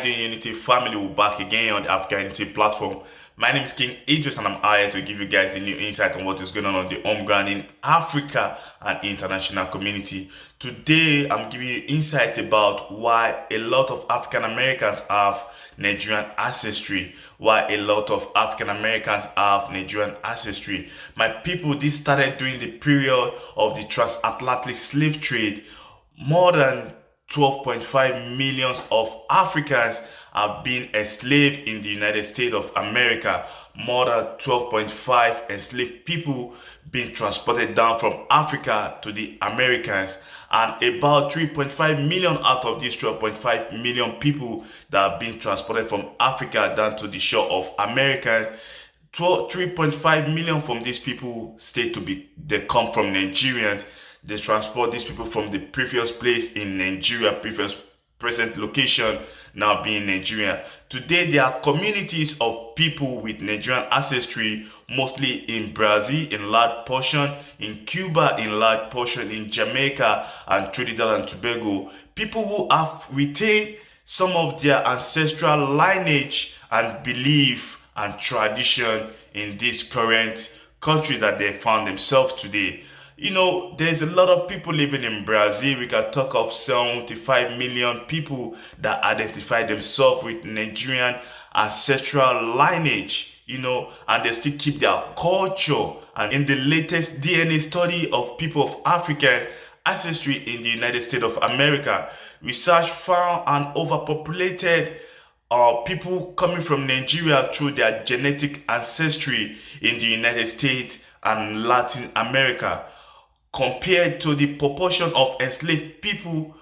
Unity family, we're back again on the AfricaUnity platform. My name is KingIdris and I'm here to give you guys the new insight on what is going on the home ground in Africa and international community. Today, I'm giving you insight about why a lot of African Americans have Nigerian ancestry. Why a lot of African Americans have Nigerian ancestry. My people, this started during the period of the transatlantic slave trade. More than 12.5 million of Africans have been enslaved in the United States of America. More than 12.5 enslaved people being transported down from Africa to the Americas. And about 3.5 million out of these 12.5 million people that have been transported from Africa down to the shore of Americas, 3.5 million from these people they come from Nigerians. They transport these people from the previous place in Nigeria, present location now being Nigeria. Today, there are communities of people with Nigerian ancestry, mostly in Brazil in large portion, in Cuba in large portion, in Jamaica and Trinidad and Tobago. People who have retained some of their ancestral lineage and belief and tradition in this current country that they found themselves today. You know, there's a lot of people living in Brazil. We can talk of 75 million people that identify themselves with Nigerian ancestral lineage, and they still keep their culture. And in the latest DNA study of people of African ancestry in the United States of America, research found an overpopulated people coming from Nigeria through their genetic ancestry in the United States and Latin America, compared to the proportion of enslaved people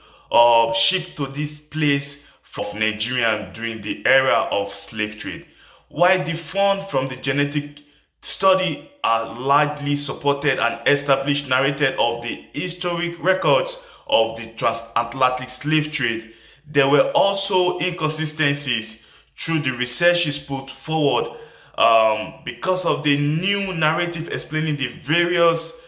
shipped to this place of Nigeria during the era of slave trade. While the funds from the genetic study are largely supported and established narrated of the historic records of the transatlantic slave trade, there were also inconsistencies through the researches put forward because of the new narrative explaining the various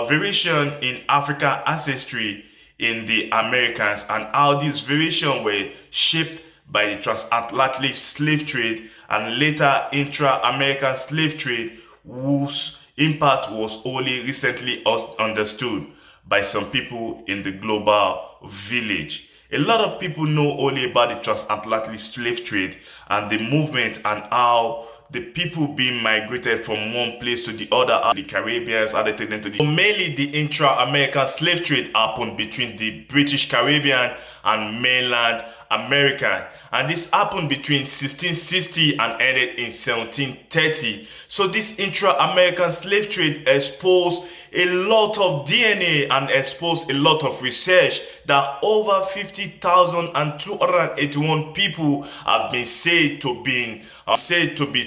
variation in African ancestry in the Americans and how these variations were shaped by the transatlantic slave trade and later intra-American slave trade, whose impact was only recently understood by some people in the global village. A lot of people know only about the transatlantic slave trade and the movement and how the people being migrated from one place to the other, the Caribbeans, how they take them to the... Mainly the intra-American slave trade happened between the British Caribbean and mainland America. And this happened between 1660 and ended in 1730. So this intra-American slave trade exposed a lot of DNA and exposed a lot of research that over 50,281 people have been said to be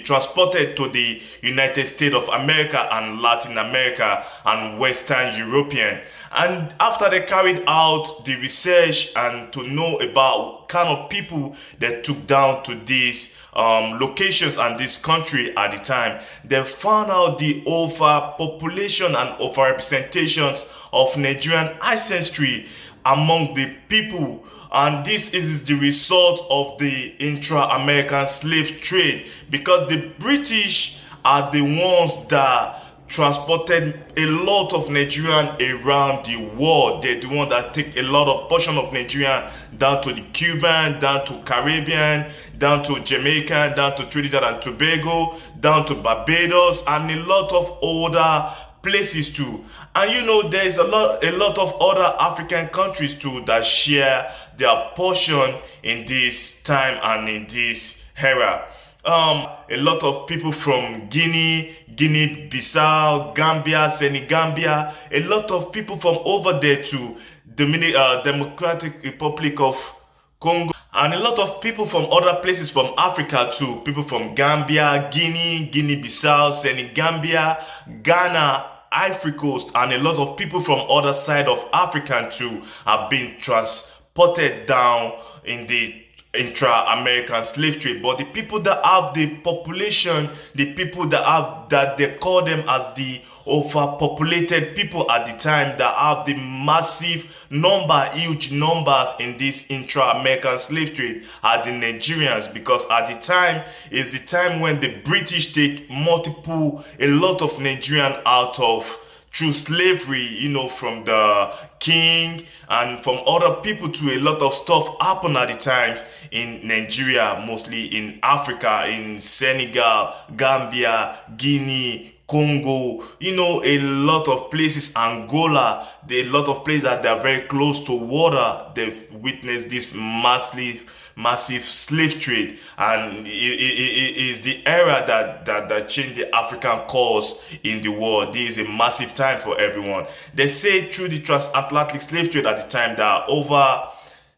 transported to the United States of America and Latin America and Western European. And after they carried out the research and to know about kind of people that took down to these locations and this country at the time, they found out the overpopulation and overrepresentations of Nigerian ancestry among the people. And this is the result of the intra-American slave trade, because the British are the ones that transported a lot of Nigerian around the world. They're the one that take a lot of portion of Nigeria down to the Cuban, down to Caribbean, down to Jamaica, down to Trinidad and Tobago, down to Barbados, and a lot of other places too. And there's a lot of other African countries too that share their portion in this time and in this era. A lot of people from Guinea-Bissau, Gambia, Senegambia, a lot of people from over there to Democratic Republic of Congo, and a lot of people from other places from Africa too. People from Gambia, Guinea-Bissau, Senegambia, Ghana, Ivory Coast, and a lot of people from other side of Africa too have been transported down in the intra-American slave trade. But the people that have the population, the people that they call them as the overpopulated people at the time, that have the massive number, huge numbers in this intra-American slave trade, are the Nigerians, because at the time is the time when the British take a lot of Nigerian out of through slavery, from the king and from other people, to a lot of stuff happen at the times in Nigeria, mostly in Africa, in Senegal, Gambia, Guinea, Congo, a lot of places, Angola, a lot of places that they're very close to water. They've witnessed this massive slave trade, and it is the era that changed the African cause in the world. This is a massive time for everyone. They say through the transatlantic slave trade at the time that over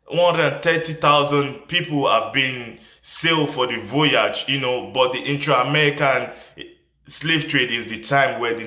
130,000 people have been sailed for the voyage, but the intra-American slave trade is the time where the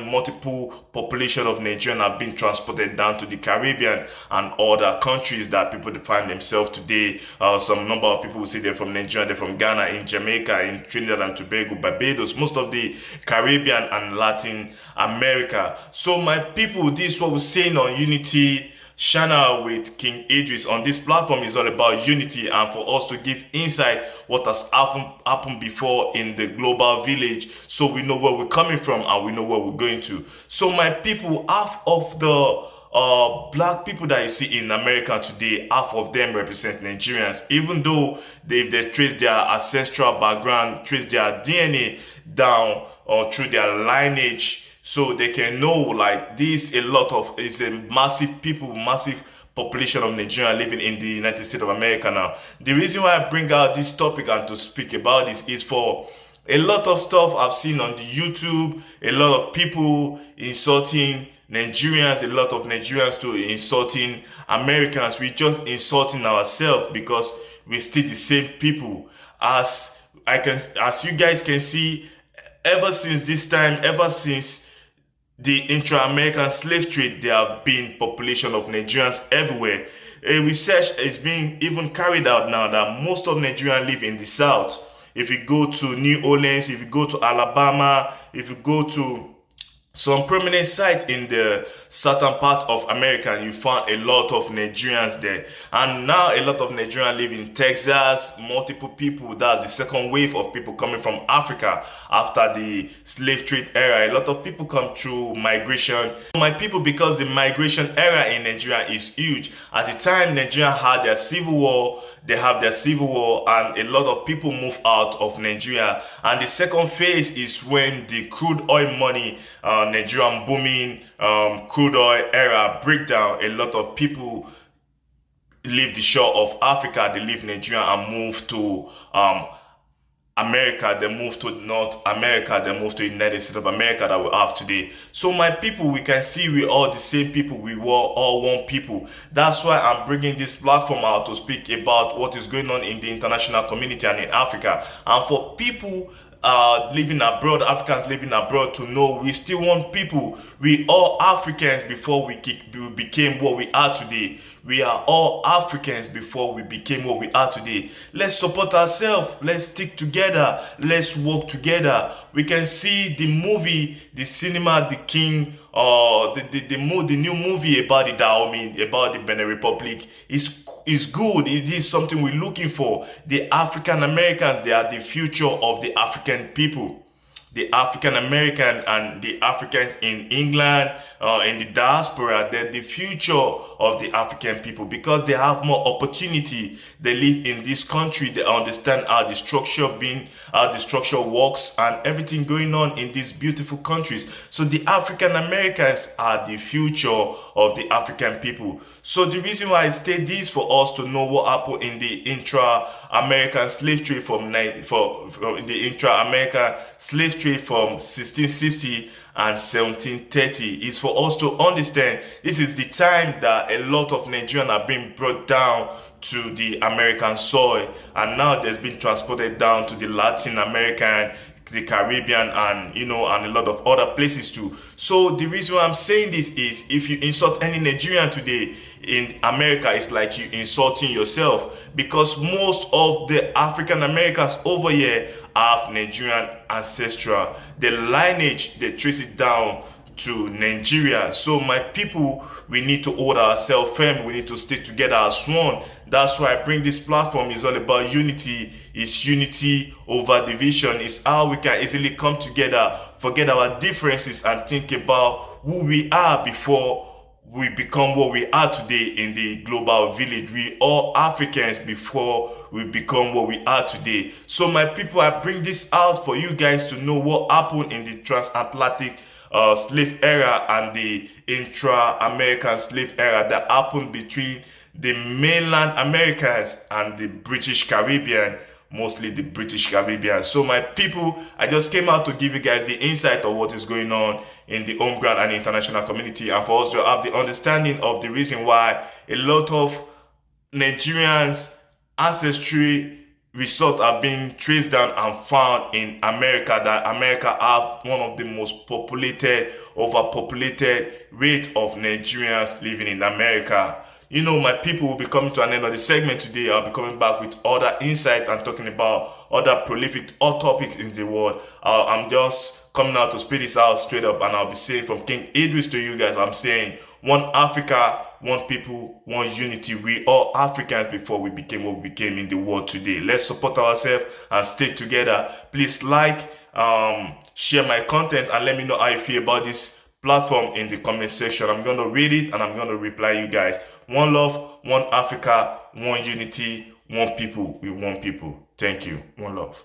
multiple population of Nigerians have been transported down to the Caribbean and other countries that people find themselves today. Some number of people will say they're from Nigeria, they're from Ghana, in Jamaica, in Trinidad and Tobago, Barbados, most of the Caribbean and Latin America. So my people, this is what we're saying on Unity channel with KingIdris. On this platform is all about unity, and for us to give insight what has happened before in the global village, so we know where we're coming from and we know where we're going to. So my people, half of the black people that you see in America today, half of them represent Nigerians, even though they trace their ancestral background, trace their DNA down or through their lineage, so they can know like this. It's a massive population of Nigerians living in the United States of America now. The reason why I bring out this topic and to speak about this is for a lot of stuff I've seen on the YouTube, a lot of people insulting Nigerians, a lot of Nigerians too insulting Americans. We're just insulting ourselves because we're still the same people. As you guys can see, ever since the intra-American slave trade, there have been population of Nigerians everywhere. A research is being even carried out now that most of Nigerians live in the South. If you go to New Orleans, if you go to Alabama, if you go to some prominent sites in the southern part of America, you find a lot of Nigerians there. And now a lot of Nigerians live in Texas, multiple people. That's the second wave of people coming from Africa after the slave trade era. A lot of people come through migration. My people, because the migration era in Nigeria is huge. At the time Nigeria had their civil war, and a lot of people move out of Nigeria. And the second phase is when the crude oil money, Nigerian booming crude oil era breakdown. A lot of people leave the shore of Africa, they leave Nigeria and move to America, they move to North America, they move to the United States of America that we have today. So my people, we can see we all the same people, we were all one people. That's why I'm bringing this platform out to speak about what is going on in the international community and in Africa. And for people living abroad, Africans living abroad, to know we still want people. We all Africans before we became what we are today. We are all Africans before we became what we are today. Let's support ourselves. Let's stick together. Let's work together. We can see the movie, the cinema, the King, the new movie about the Dahomey, about the Benin Republic is good. It is something we're looking for. The African Americans, they are the future of the African people. The African American and the Africans in England, in the diaspora, they're the future of the African people because they have more opportunity. They live in this country. They understand how the structure works and everything going on in these beautiful countries. So the African Americans are the future of the African people. So the reason why I state this, for us to know what happened in the intra-American slave trade from 1660 and 1730 is for us to understand this is the time that a lot of Nigerians are being brought down to the American soil, and now there's been transported down to the Latin American, the Caribbean and and a lot of other places too. So the reason why I'm saying this is, if you insult any Nigerian today in America, it's like you insulting yourself, because most of the African Americans over here have Nigerian ancestral. The lineage, they trace it down to Nigeria. So my people, we need to hold ourselves firm. We need to stick together as one. That's why I bring this platform. It's all about unity. It's unity over division. It's how we can easily come together, forget our differences, and think about who we are before we become what we are today in the global village. We all Africans before we become what we are today. So my people, I bring this out for you guys to know what happened in the transatlantic slave era and the intra-American slave era that happened between the mainland Americans and the British Caribbean, mostly the British Caribbean. So my people, I just came out to give you guys the insight of what is going on in the home ground and international community, and for us to have the understanding of the reason why a lot of Nigerians' ancestry results are being traced down and found in America, that America have one of the most populated, overpopulated rate of Nigerians living in America. My people will be coming to an end of the segment today. I'll be coming back with other insight and talking about other prolific topics in the world. I'm just coming out to spit this out straight up, and I'll be saying from KingIdris to you guys, I'm saying one Africa, one people, one unity. We all Africans before we became what we became in the world today. Let's support ourselves and stay together. Please share my content, and let me know how you feel about this platform in the comment section. I'm going to read it and I'm going to reply you guys. One love, one Africa, one unity, one people. We want people. Thank you. One love.